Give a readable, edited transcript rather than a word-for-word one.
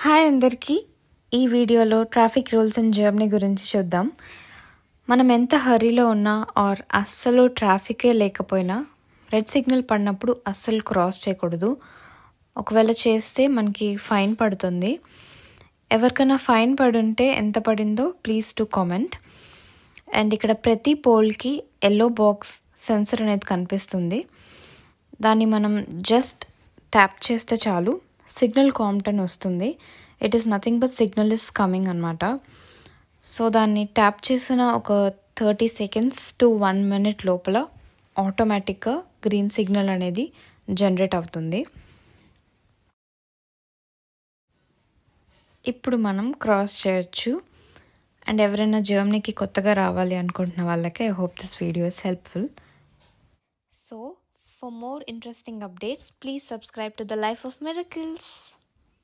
Hi అందరికీ. ఈ వీడియోలో ట్రాఫిక్ రూల్స్ ఇన్ జర్మనీ గురించి చూద్దాం. మనం ఎంత హరీలో ఉన్నా ఆర్ అస్సలు ట్రాఫికే లేకపోయినా రెడ్ సిగ్నల్ పడినప్పుడు అస్సలు క్రాస్ చేయకూడదు. ఒకవేళ చేస్తే మనకి ఫైన్ పడుతుంది. ఎవరికైనా ఫైన్ పడుంటే ఎంత పడిందో ప్లీజ్ టు కామెంట్. అండ్ ఇక్కడ ప్రతి పోల్కి ఎల్లో బాక్స్ సెన్సర్ అనేది కనిపిస్తుంది. దాన్ని మనం జస్ట్ ట్యాప్ చేస్తే చాలు సిగ్నల్ కామ్ట్ అని వస్తుంది. It is nothing but signal is coming అనమాట. సో దాన్ని ట్యాప్ చేసిన ఒక 30 seconds to 1 minute లోపల ఆటోమేటిక్గా గ్రీన్ సిగ్నల్ అనేది జనరేట్ అవుతుంది. ఇప్పుడు మనం క్రాస్ చేయొచ్చు. అండ్ ఎవరైనా జర్మనీకి కొత్తగా రావాలి అనుకుంటున్న వాళ్ళకి I hope this video is helpful. So for more interesting updates, please subscribe to The Life of Miracles.